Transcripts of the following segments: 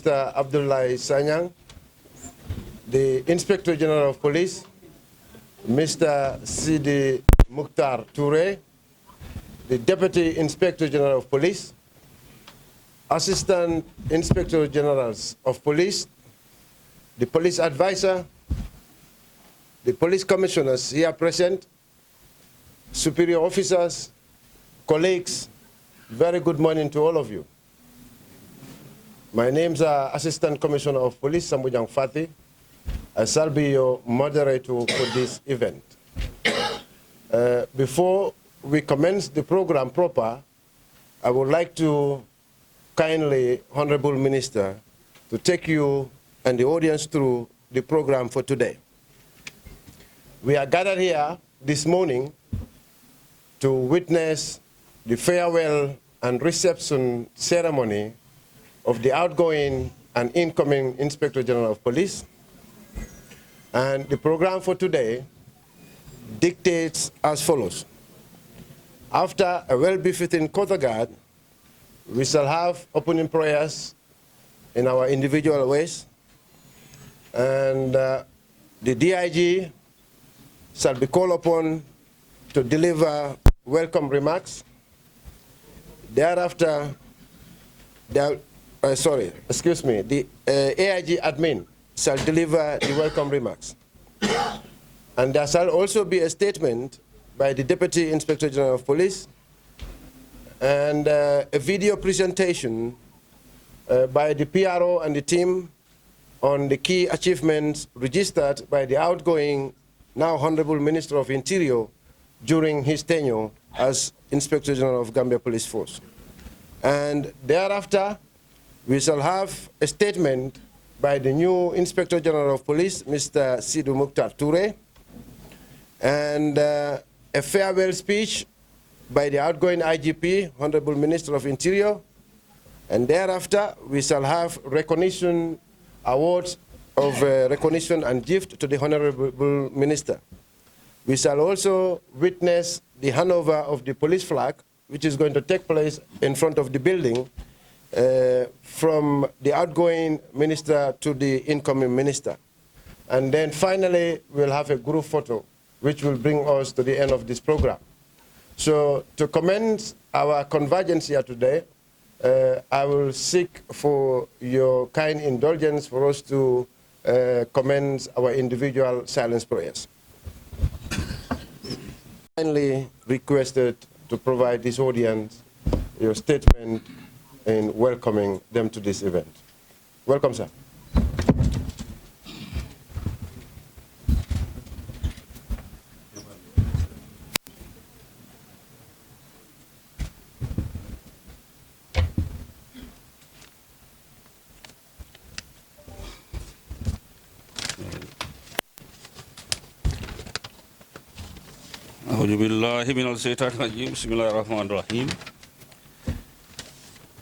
Mr. ABDOULIE Sanyang, the Inspector General of Police, Mr. Sidi Mukhtar Toure, the Deputy Inspector General of Police, Assistant Inspector Generals of Police, the Police Advisor, the Police Commissioners here present, superior officers, colleagues, very good morning to all of you. My name is Assistant Commissioner of Police, Sambujang Fati. I shall be your moderator for this event. Before we commence the program proper, I would like to kindly, Honorable Minister, to take you and the audience through the program for today. We are gathered here this morning to witness the farewell and reception ceremony of the outgoing and incoming Inspector General of Police. And the program for today dictates as follows. After a well-befitting quarter guard, we shall have opening prayers in our individual ways, and the DIG shall be called upon to deliver welcome remarks. Thereafter, the AIG admin shall deliver the welcome remarks. And there shall also be a statement by the Deputy Inspector General of Police and a video presentation by the PRO and the team on the key achievements registered by the outgoing, now Honorable Minister of Interior during his tenure as Inspector General of Gambia Police Force. And thereafter, we shall have a statement by the new Inspector General of Police, Mr. Sidi Mukhtar Toure, and a farewell speech by the outgoing IGP, Honorable Minister of Interior, and thereafter we shall have recognition awards of recognition and gift to the Honorable Minister. We shall also witness the handover of the police flag, which is going to take place in front of the building from the outgoing minister to the incoming minister. And then finally, we'll have a group photo, which will bring us to the end of this program. So to commence our convergence here today, I will seek for your kind indulgence for us to commence our individual silence prayers. Kindly requested to provide this audience your statement in welcoming them to this event. Welcome, sir.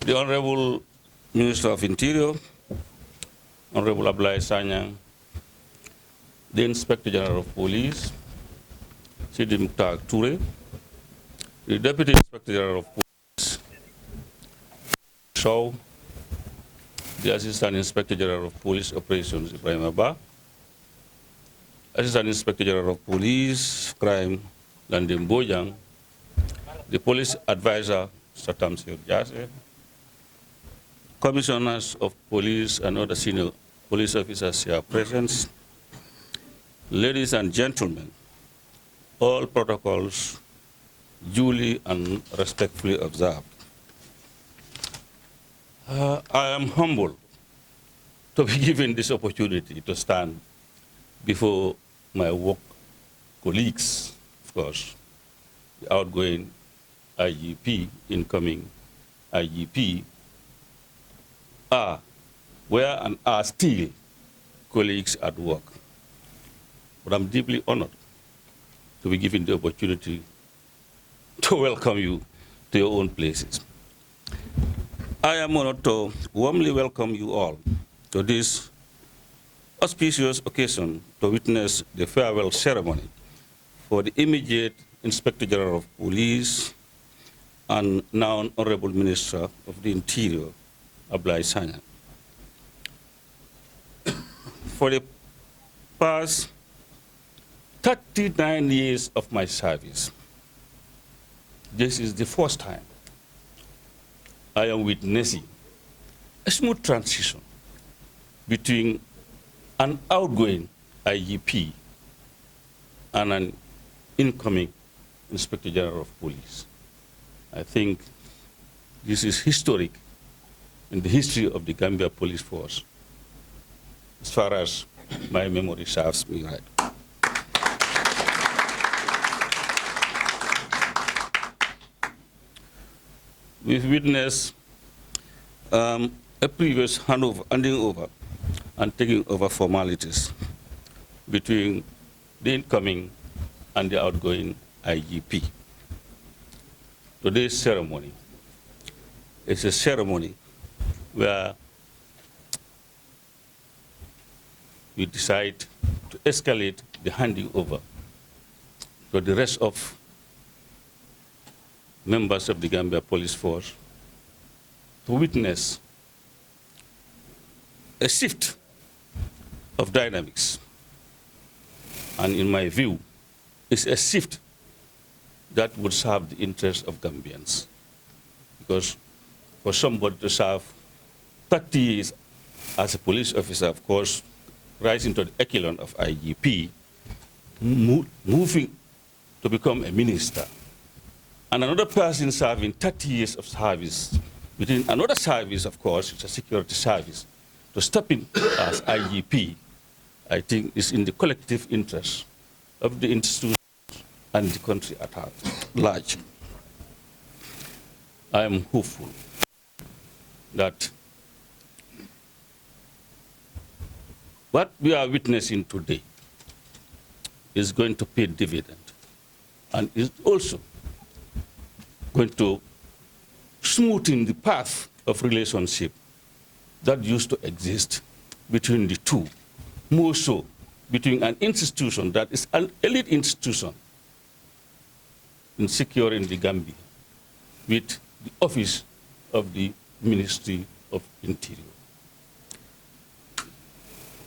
The Honorable Minister of Interior, Honorable Sanyang, the Inspector General of Police, Sidi Mukhtar Toure, the Deputy Inspector General of Police, Shaw, the Assistant Inspector General of Police Operations, Ibrahim Abba, Assistant Inspector General of Police, Crime, Landim Bojang, the Police Advisor, Satam Sir Jase, Commissioners of Police and other senior police officers here present, ladies and gentlemen, all protocols duly and respectfully observed. I am humbled to be given this opportunity to stand before my work colleagues, of course, the outgoing IGP, incoming IGP, were and are still colleagues at work. But I'm deeply honored to be given the opportunity to welcome you to your own places. I am honored to warmly welcome you all to this auspicious occasion to witness the farewell ceremony for the immediate Inspector General of Police and now Honorable Minister of the Interior, Ablai Sanyang. For the past 39 years of my service, this is the first time I am witnessing a smooth transition between an outgoing IGP and an incoming Inspector General of Police. I think this is historic in the history of the Gambia Police Force, as far as my memory serves me right. We've witnessed a previous handing over and taking over formalities between the incoming and the outgoing IGP. Today's ceremony is a ceremony where we decide to escalate the handing over to the rest of members of the Gambia Police Force to witness a shift of dynamics. And in my view, it's a shift that would serve the interests of Gambians. Because for somebody to serve 30 years as a police officer, of course, rising to the echelon of IGP, moving to become a minister, and another person serving 30 years of service within another service, of course, it's a security service, to step in as IGP, I think is in the collective interest of the institution and the country at large. I am hopeful that what we are witnessing today is going to pay dividend and is also going to smoothen the path of relationship that used to exist between the two, more so between an institution that is an elite institution in securing the Gambia with the office of the Ministry of Interior.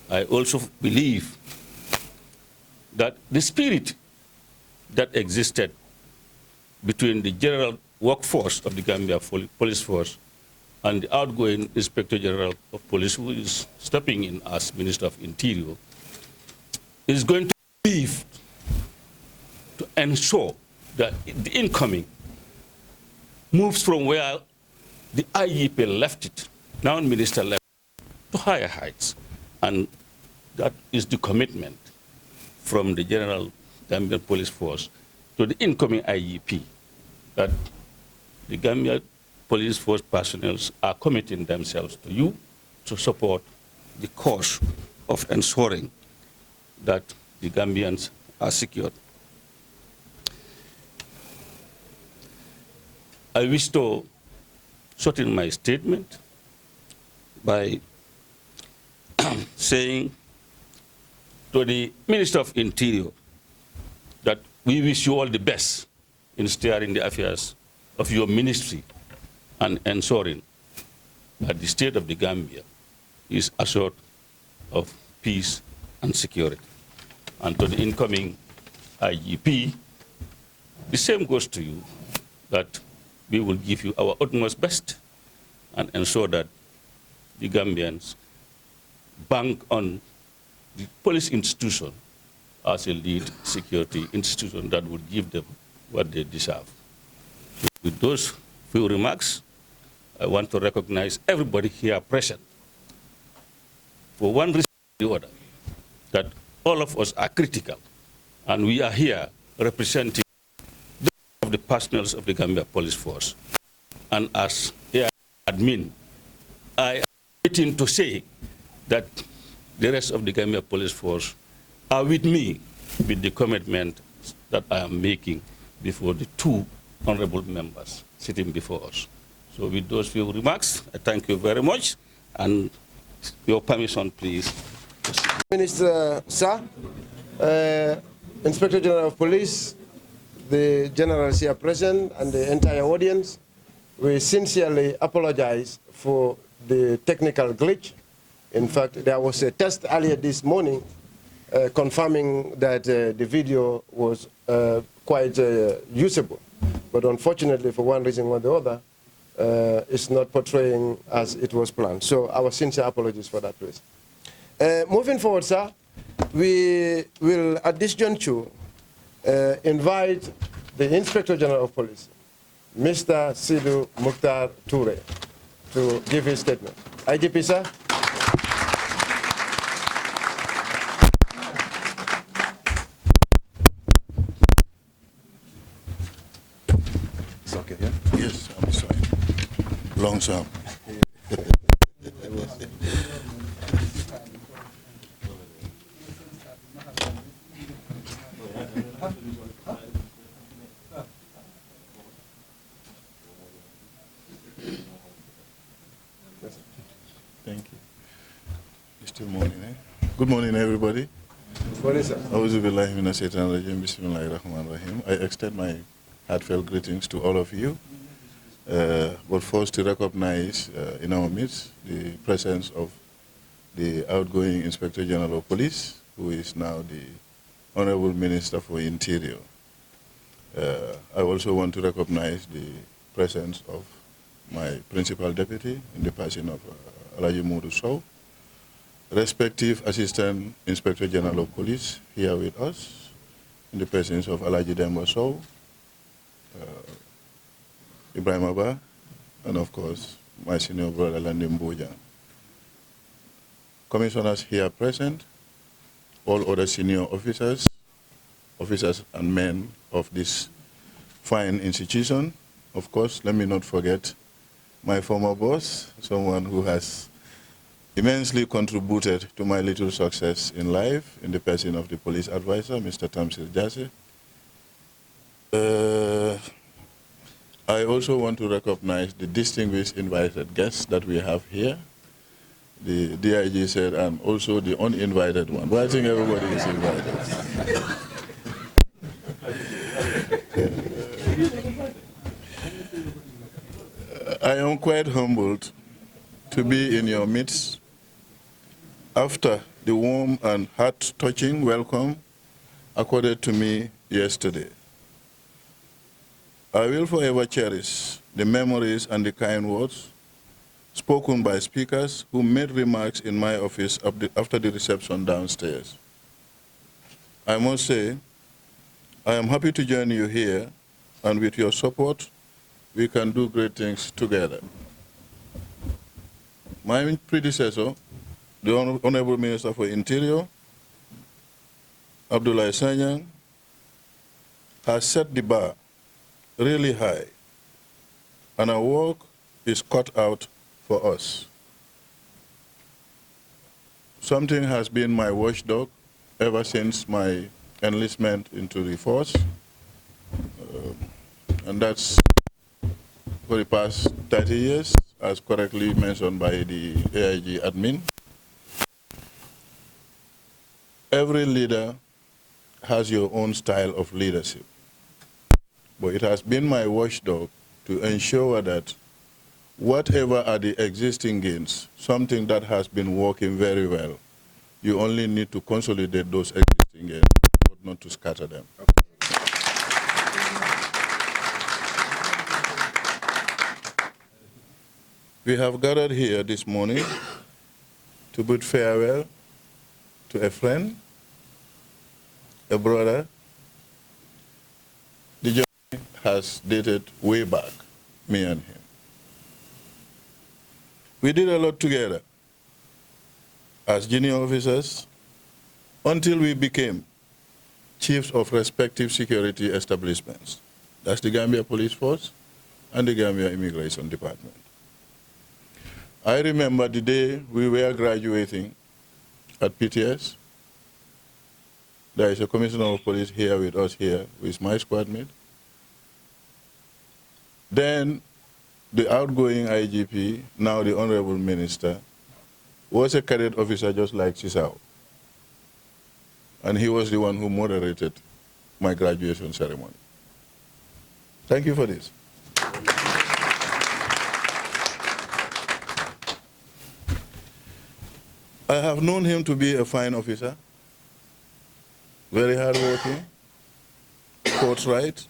I also believe that the spirit that existed between the general workforce of the Gambia Police Force and the outgoing Inspector General of Police, who is stepping in as Minister of Interior, is going to leave to ensure that the incoming moves from where the IEP left it, now Minister left it, to higher heights. And that is the commitment from the General Gambian Police Force to the incoming IEP, that the Gambia Police Force personnel are committing themselves to you to support the cause of ensuring that the Gambians are secured. I wish to shorten my statement by saying to the Minister of Interior that we wish you all the best in steering the affairs of your ministry and ensuring that the state of the Gambia is assured of peace and security. And to the incoming IGP, the same goes to you, that we will give you our utmost best and ensure that the Gambians bank on the police institution as a lead security institution that would give them what they deserve. With those few remarks, I want to recognize everybody here present for one reason or the other, that all of us are critical, and we are here representing of the personnel of the Gambia Police Force. And as admin, I am waiting to say that the rest of the Gambia Police Force are with me with the commitment that I am making before the two honorable members sitting before us. So with those few remarks, I thank you very much, and your permission, please. Minister, sir, Inspector General of Police, the generals here present, and the entire audience, we sincerely apologize for the technical glitch. In fact, there was a test earlier this morning confirming that the video was quite usable. But unfortunately, for one reason or the other, it's not portraying as it was planned. So our sincere apologies for that, please. Moving forward, sir, we will, at this juncture, invite the Inspector General of Police, Mr. Sidou Mukhtar Toure, to give his statement. IGP, sir. It's okay, yeah? Yes, I'm sorry. Long time. Thank you. It's still morning, eh? Good morning, everybody. Good morning, sir. I extend my heartfelt greetings to all of you. But first to recognize in our midst the presence of the outgoing Inspector General of Police, who is now the Honorable Minister for Interior. I also want to recognize the presence of my principal deputy in the person of Alaji Modu Sow, respective Assistant Inspector General of Police here with us, in the presence of Alaji Demba Sow, Ibrahim Abba, and of course, my senior brother Landim Boja. Commissioners here present, all other senior officers and men of this fine institution. Of course, let me not forget my former boss, someone who has immensely contributed to my little success in life, in the person of the police advisor, Mr. Tamsir Jase. I also want to recognize the distinguished invited guests that we have here. The DIG said I'm also the uninvited one, but I think everybody is invited. I am quite humbled to be in your midst after the warm and heart-touching welcome accorded to me yesterday. I will forever cherish the memories and the kind words spoken by speakers who made remarks in my office after the reception downstairs. I must say, I am happy to join you here, and with your support, we can do great things together. My predecessor, the Honorable Minister for Interior, ABDOULIE Sanyang, has set the bar really high, and our work is cut out for us. Something has been my watchdog ever since my enlistment into the force, and that's for the past 30 years, as correctly mentioned by the AIG admin. Every leader has your own style of leadership, but it has been my watchdog to ensure that whatever are the existing gains, something that has been working very well, you only need to consolidate those existing gains, but not to scatter them. We have gathered here this morning to bid farewell to a friend, a brother. The journey has dated way back, me and him. We did a lot together as junior officers until we became chiefs of respective security establishments. That's the Gambia Police Force and the Gambia Immigration Department. I remember the day we were graduating at PTS. There is a commissioner of police here with us here, who is my squad mate. Then the outgoing IGP, now the Honorable Minister, was a cadet officer just like Chisao. And he was the one who moderated my graduation ceremony. Thank you for this. I have known him to be a fine officer, very hardworking, forthright,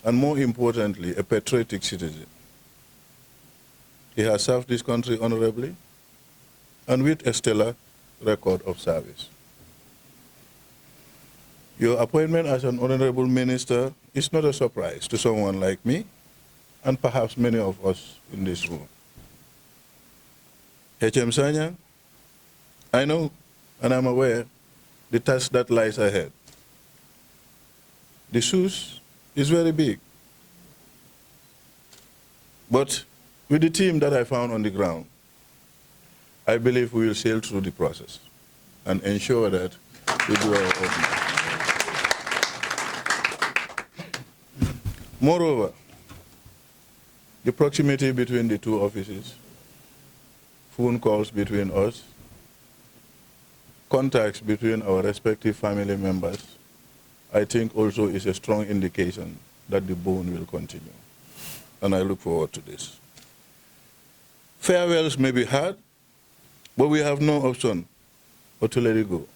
and more importantly, a patriotic citizen. He has served this country honorably and with a stellar record of service. Your appointment as an honorable minister is not a surprise to someone like me and perhaps many of us in this room. H.M. Sanyang, I know and I'm aware the task that lies ahead. The shoes is very big. But with the team that I found on the ground, I believe we will sail through the process and ensure that we do our utmost. Moreover, the proximity between the two offices, phone calls between us, contacts between our respective family members, I think also is a strong indication that the bond will continue. And I look forward to this. Farewells may be hard, but we have no option but to let it go.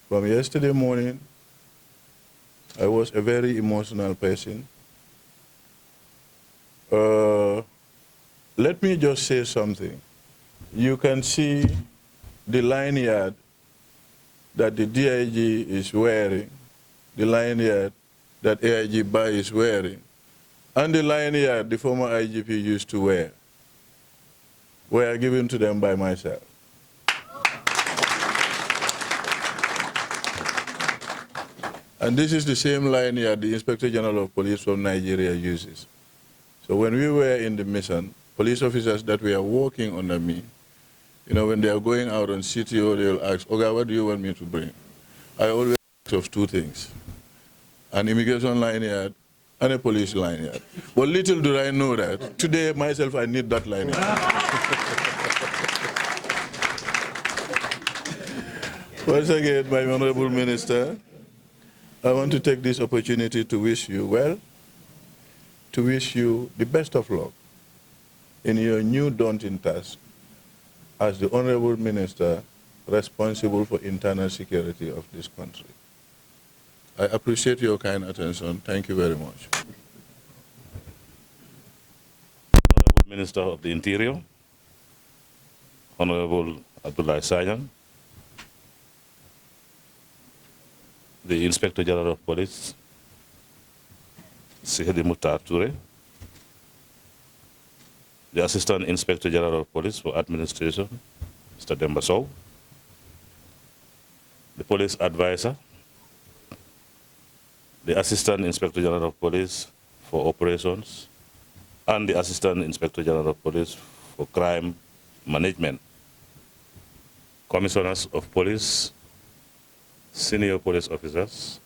From yesterday morning, I was a very emotional person. Let me just say something. You can see the lanyard that the DIG is wearing, the lanyard that AIG Bai is wearing, and the lanyard the former IGP used to wear were given to them by myself. And this is the same lanyard the Inspector General of Police from Nigeria uses. So when we were in the mission, police officers that were working under me, you know, when they are going out on CTO, they'll ask, "Okay, what do you want me to bring?" I always ask of two things: an immigration lanyard and a police lanyard. But little do I know that today myself I need that lanyard. Once again, my Honorable Minister, I want to take this opportunity to wish you well, to wish you the best of luck in your new daunting task as the Honorable Minister responsible for internal security of this country. I appreciate your kind attention. Thank you very much. Honorable Minister of the Interior, Honorable ABDOULIE Sanyang, the Inspector General of Police, Sihedi Mukhtar Toure, the Assistant Inspector General of Police for Administration, Mr. Demba Sow, the Police Advisor, the Assistant Inspector General of Police for Operations, and the Assistant Inspector General of Police for Crime Management, Commissioners of Police, senior police officers,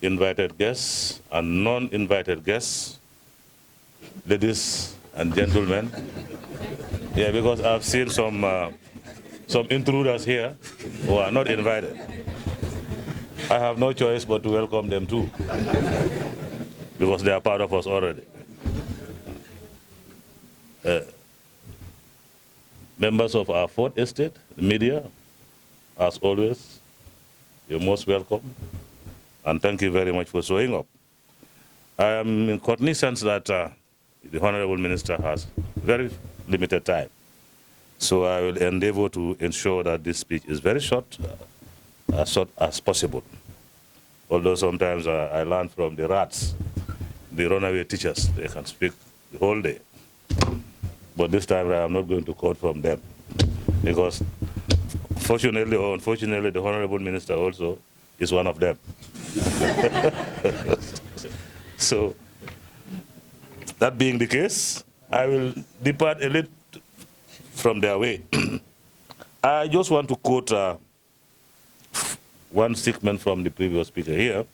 invited guests and non-invited guests, ladies and gentlemen. Yeah, because I've seen some intruders here who are not invited. I have no choice but to welcome them too, because they are part of us already. Members of our fourth estate, the media, as always, you're most welcome, and thank you very much for showing up. I am in cognizance that the Honorable Minister has very limited time, so I will endeavor to ensure that this speech is very short as possible. Although sometimes I learn from the rats, the runaway teachers, they can speak the whole day. But this time I am not going to quote from them, because fortunately or unfortunately, the Honorable Minister also is one of them. So, that being the case, I will depart a little from their way. I just want to quote one statement from the previous speaker here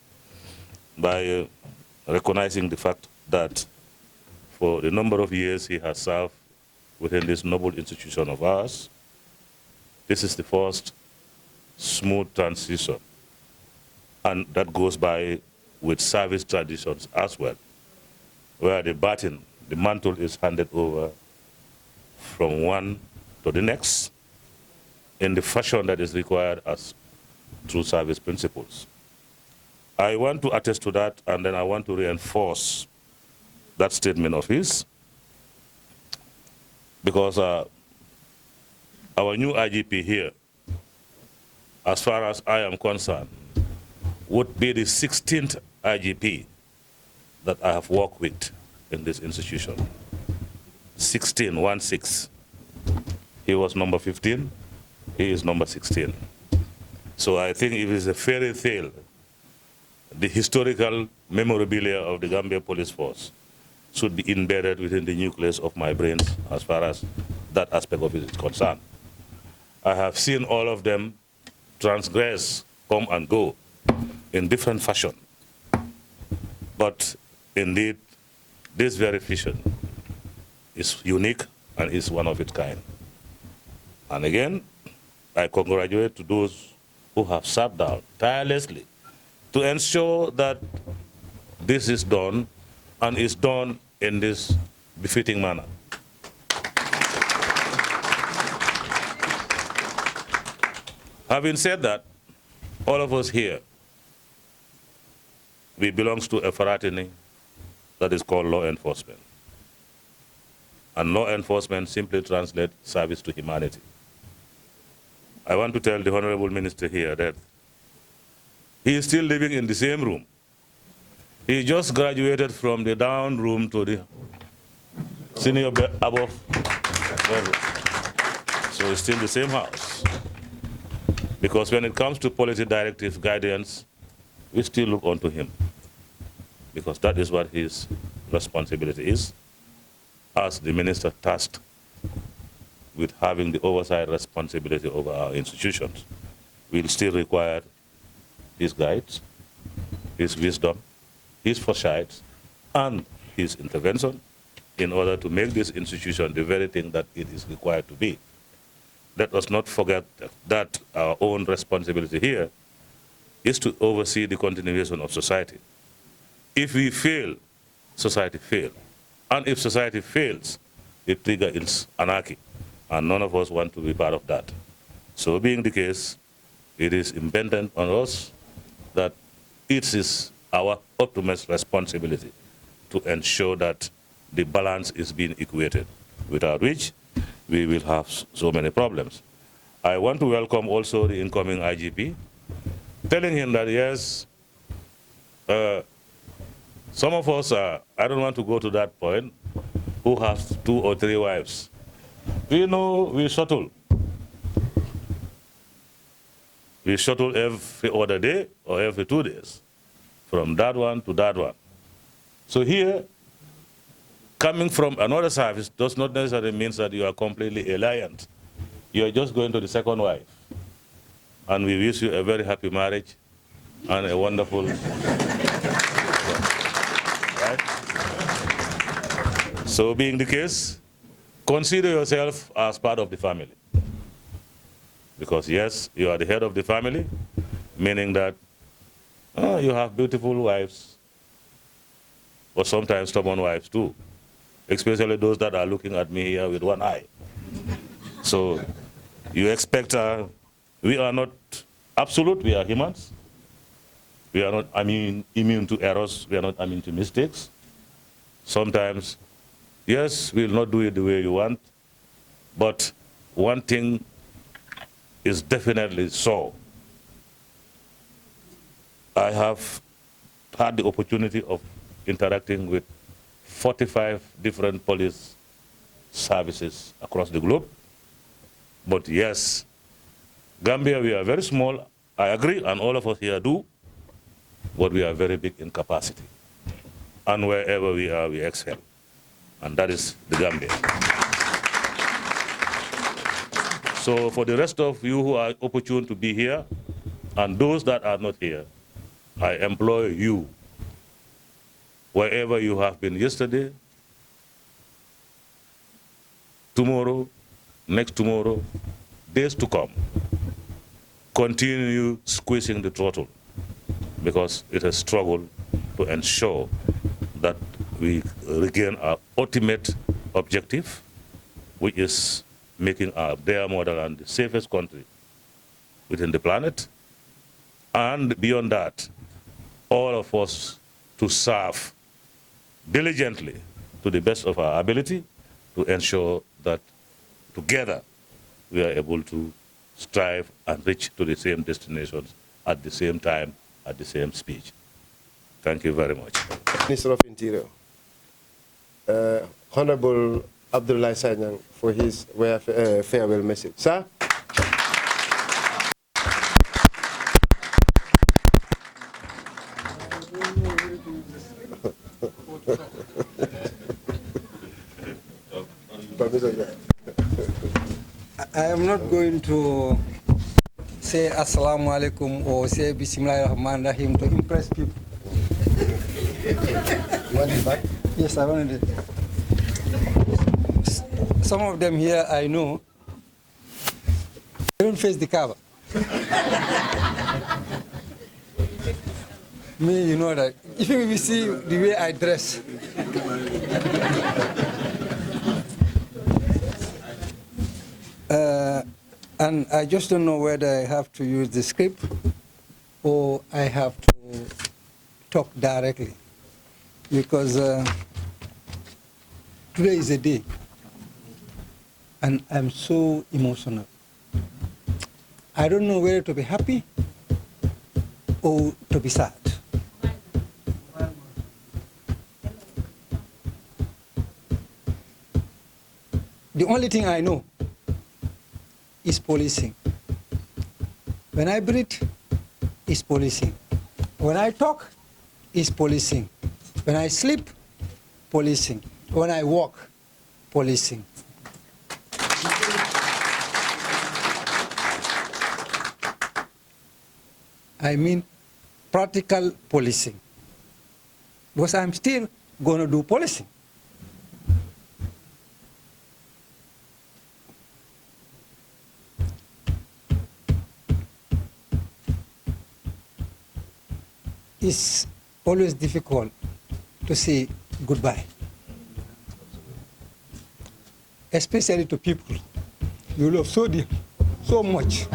by recognizing the fact that for the number of years he has served within this noble institution of ours, this is the first smooth transition, and that goes by with service traditions as well, where the baton, the mantle is handed over from one to the next in the fashion that is required as true service principles. I want to attest to that, and then I want to reinforce that statement of his, because our new IGP here, as far as I am concerned, would be the 16th IGP that I have worked with in this institution. 16, 1-6. He was number 15, he is number 16. So I think it is a fairy tale, the historical memorabilia of the Gambia Police Force should be embedded within the nucleus of my brains as far as that aspect of it is concerned. I have seen all of them transgress, come and go in different fashion. But indeed, this very vision is unique and is one of its kind. And again, I congratulate to those who have sat down tirelessly to ensure that this is done, and is done in this befitting manner. Having said that, all of us here, we belong to a fraternity that is called law enforcement. And law enforcement simply translates service to humanity. I want to tell the Honorable Minister here that he is still living in the same room. He just graduated from the down room to the senior above level. So it's still the same house. Because when it comes to policy directive guidance, we still look onto him, because that is what his responsibility is, as the minister tasked with having the oversight responsibility over our institutions. We'll still require his guides, his wisdom, his foresight, and his intervention in order to make this institution the very thing that it is required to be. Let us not forget that our own responsibility here is to oversee the continuation of society. If we fail, society fails. And if society fails, it triggers anarchy. And none of us want to be part of that. So being the case, it is impendent on us that it is our utmost responsibility to ensure that the balance is being equated, without which we will have so many problems. I want to welcome also the incoming IGP, telling him that yes, some of us, I don't want to go to that point, who have 2 or 3 wives. We know we shuttle. We shuttle every other day or every 2 days, from that one to that one. So here, coming from another service does not necessarily mean that you are completely alien. You are just going to the second wife. And we wish you a very happy marriage and a wonderful, right? So being the case, consider yourself as part of the family. Because yes, you are the head of the family, meaning that you have beautiful wives, or sometimes stubborn wives too, especially those that are looking at me here with one eye. So you expect, we are not absolute, we are humans. We are not immune to errors, we are not immune to mistakes. Sometimes, yes, we will not do it the way you want, but one thing is definitely so. I have had the opportunity of interacting with 45 different police services across the globe. But yes, Gambia, we are very small, I agree, and all of us here do, but we are very big in capacity. And wherever we are, we excel. And that is the Gambia. So for the rest of you who are opportune to be here, and those that are not here, I implore you, wherever you have been yesterday, tomorrow, next tomorrow, days to come, continue squeezing the throttle, because it is a struggle to ensure that we regain our ultimate objective, which is making our dear motherland the safest country within the planet. And beyond that, all of us to serve diligently to the best of our ability to ensure that together we are able to strive and reach to the same destinations at the same time, at the same speed. Thank you very much. Minister of Interior, Honorable ABDOULIE Sanyang, for his farewell message. Sir? I am not going to say Assalamu alaikum or say Bismillahir Rahmanir Rahim to impress people. You want it back? Yes, I wanted it. Some of them here I know, they don't face the Kaaba. Me, you know that. Even if you see the way I dress, and I just don't know whether I have to use the script or I have to talk directly, because today is a day and I'm so emotional. I don't know whether to be happy or to be sad. The only thing I know is policing. When I breathe, is policing. When I talk, is policing. When I sleep, policing. When I walk, policing. I mean practical policing. Because I'm still going to do policing. It's always difficult to say goodbye, especially to people you love so dear, so much.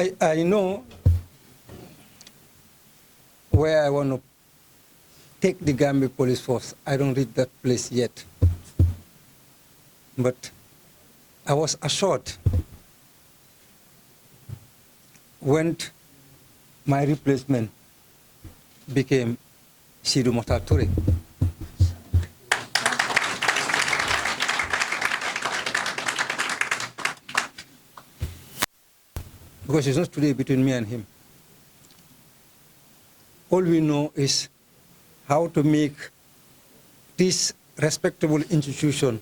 I know where I want to take the Gambia police force. I don't reach that place yet. But I was assured when my replacement became Sidou Mokhtar Touré. Because it's not today between me and him. All we know is how to make this respectable institution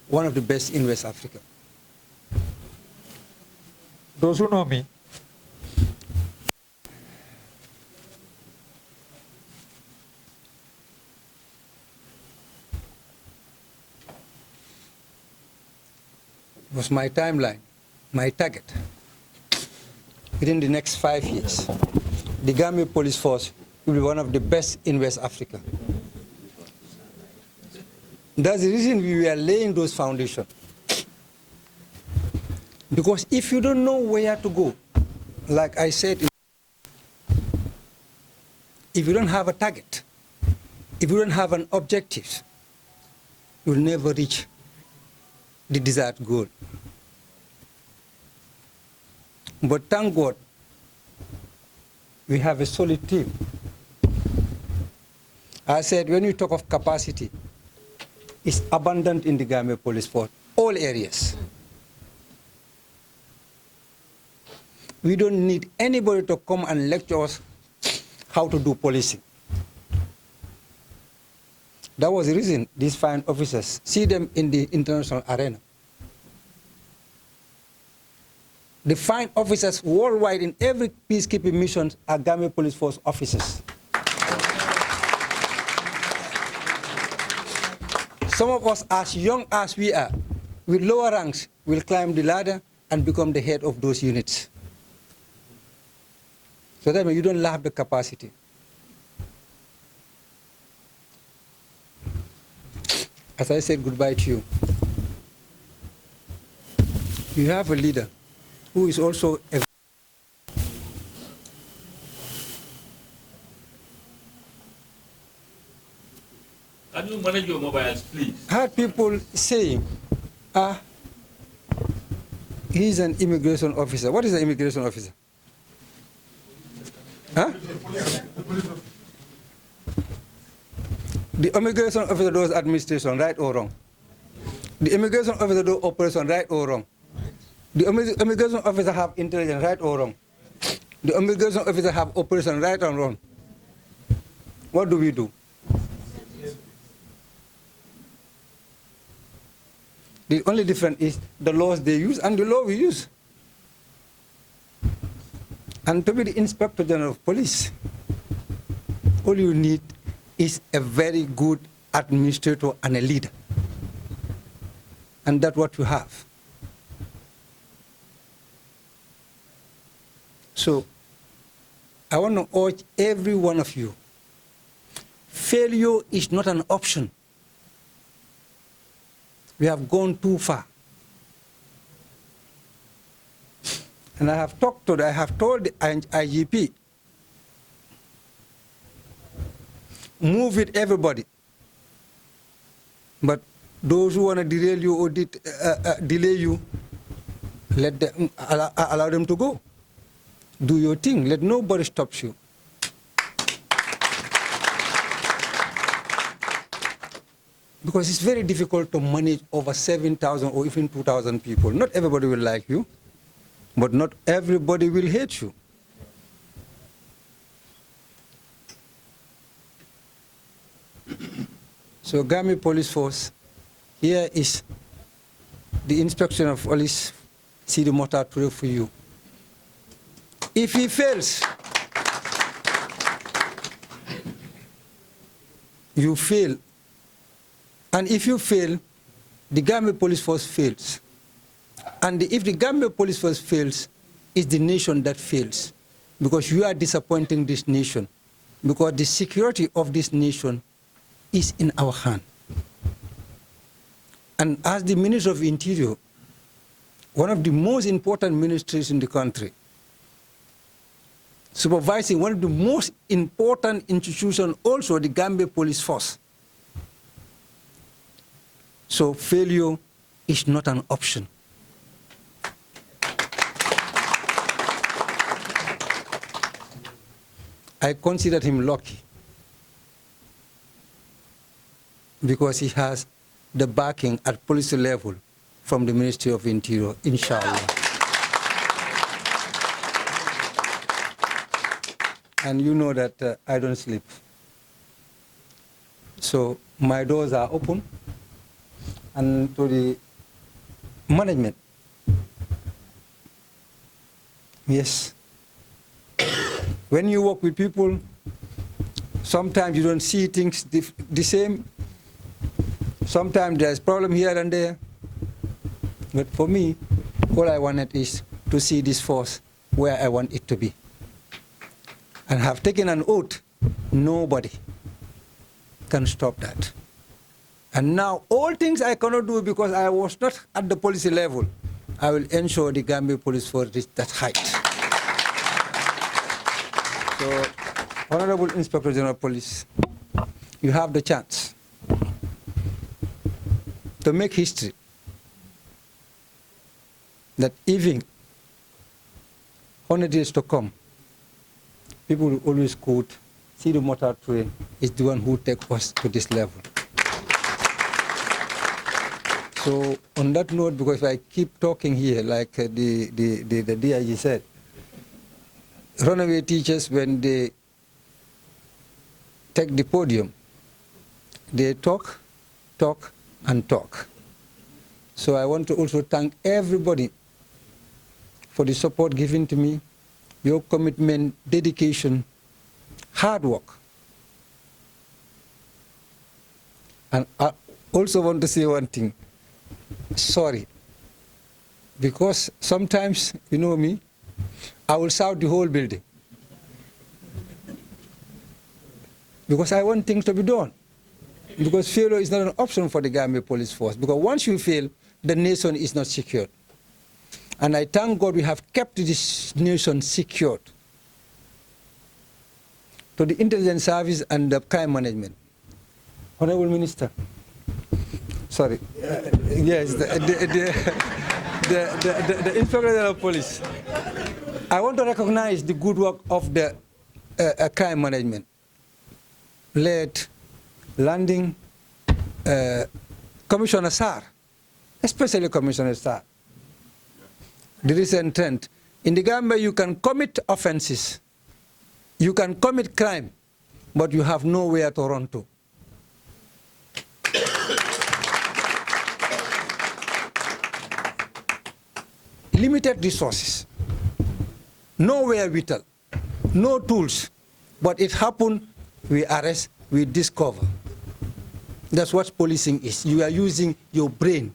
one of the best in West Africa. Those who know me, was my timeline, my target. Within the next 5 years, the Gambia Police Force will be one of the best in West Africa. That's the reason we were laying those foundations. Because if you don't know where to go, like I said, if you don't have a target, if you don't have an objective, you'll never reach the desired goal. But thank God, we have a solid team. I said, when you talk of capacity, it's abundant in the Gambia Police Force, all areas. We don't need anybody to come and lecture us how to do policing. That was the reason these fine officers, see them in the international arena. The fine officers worldwide in every peacekeeping mission are Gambia Police Force officers. Some of us, as young as we are, with lower ranks, will climb the ladder and become the head of those units. So that means you don't lack the capacity. As I said goodbye to you, you have a leader who is also a... Can you manage your mobiles, please? I heard people saying, he's an immigration officer. What is an immigration officer? Huh? The immigration officer does administration, right or wrong? The immigration officer does operation, right or wrong? The immigration officer have intelligence, right or wrong? The immigration officer have operation, right or wrong? What do we do? The only difference is the laws they use and the law we use. And to be the Inspector General of Police, all you need is a very good administrator and a leader. And that's what you have. So I want to urge every one of you, failure is not an option. We have gone too far. And I have told the IGP, move with everybody. But those who want to derail you or delay you, let them, allow them to go. Do your thing. Let nobody stop you. Because it's very difficult to manage over 7,000 or even 2,000 people. Not everybody will like you, but not everybody will hate you. So Gambia Police Force, here is the inspection of police, Sidou Mokhtar Touré for you. If he fails, you fail. And if you fail, the Gambia Police Force fails. And if the Gambia Police Force fails, it's the nation that fails. Because you are disappointing this nation. Because the security of this nation is in our hand. And as the Minister of Interior, one of the most important ministries in the country, supervising one of the most important institutions, also the Gambia Police Force. So failure is not an option. I considered him lucky because he has the backing at policy level from the Ministry of Interior, inshallah. And you know that I don't sleep. So my doors are open, and to the management, yes. When you work with people, sometimes you don't see things the same. Sometimes there's problem here and there. But for me, all I wanted is to see this force where I want it to be. And have taken an oath, nobody can stop that. And now all things I cannot do because I was not at the policy level, I will ensure the Gambia Police Force reach that height. So, Honorable Inspector General of Police, you have the chance to make history that even 100 years to come, people will always quote, see the motor train is the one who takes us to this level. So on that note, because I keep talking here, like the DIG said, runaway teachers, when they take the podium, they talk, and talk. So I want to also thank everybody for the support given to me, your commitment, dedication, hard work. And I also want to say one thing, sorry, because sometimes, you know me, I will shout the whole building. Because I want things to be done. Because failure is not an option for the Gambia Police Force. Because once you fail, the nation is not secured. And I thank God we have kept this nation secured. To the intelligence service and the crime management. Honorable Minister, sorry, yes, the Inspector General of Police. I want to recognize the good work of the crime management, led landing Commissioner Sarr, especially Commissioner Sarr. The recent trend. In the Gambia, you can commit offenses, you can commit crime, but you have nowhere to run to. Limited resources, nowhere vital, no tools, but it happened, we arrest, we discover. That's what policing is. You are using your brain.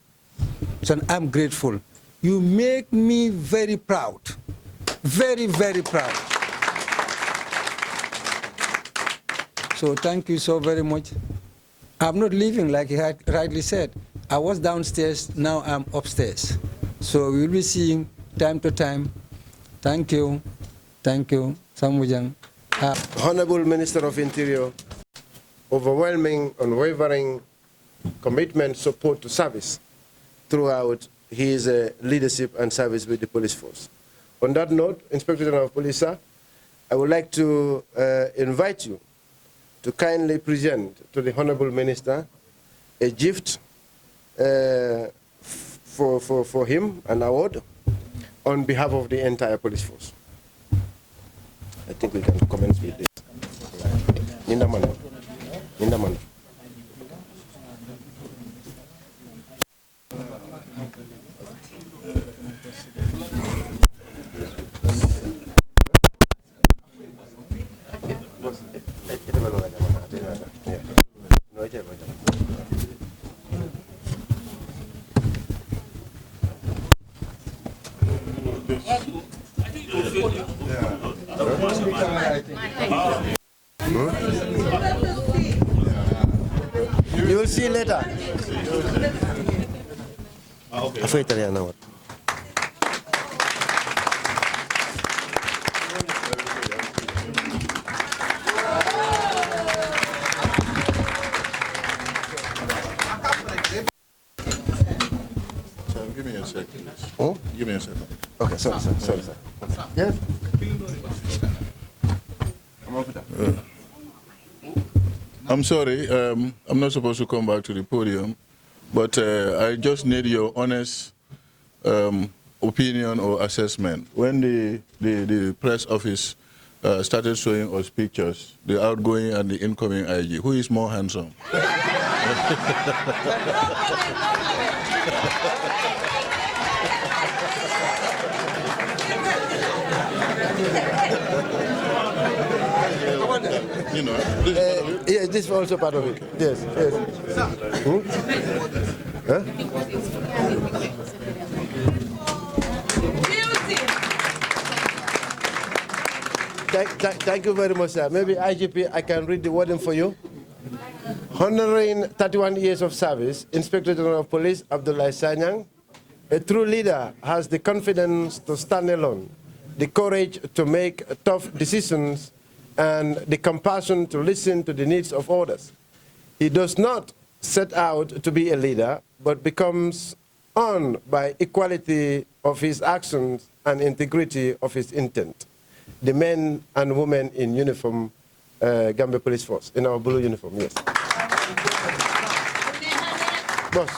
So I'm grateful. You make me very proud, very, very proud. So thank you so very much. I'm not leaving, like he had rightly said. I was downstairs, now I'm upstairs. So we'll be seeing time to time. Thank you. Thank you. Samujang. Honorable Minister of Interior, overwhelming, unwavering commitment, support to service throughout his leadership and service with the police force. On that note, Inspector General of Police, sir, I would like to invite you to kindly present to the Honorable Minister a gift for him, an award, on behalf of the entire police force. I think we can commence with this. Nindaman. Nindaman. You will see later. After Italiano. check, please. Oh? Give me a second. Okay, sorry, sir. Yes? I'm sorry, I'm not supposed to come back to the podium, but I just need your honest opinion or assessment. When the press office started showing us pictures, the outgoing and the incoming IG, who is more handsome? You know, this is part of it. Yes, this is also part of it. Yes, yes. Huh? Thank you very much, sir. Maybe IGP, I can read the wording for you. Honoring 31 years of service, Inspector General of Police ABDOULIE Sanyang, a true leader has the confidence to stand alone, the courage to make tough decisions, and the compassion to listen to the needs of others. He does not set out to be a leader, but becomes on by equality of his actions and integrity of his intent. The men and women in uniform, Gambia Police Force, in our blue uniform, yes. Boss.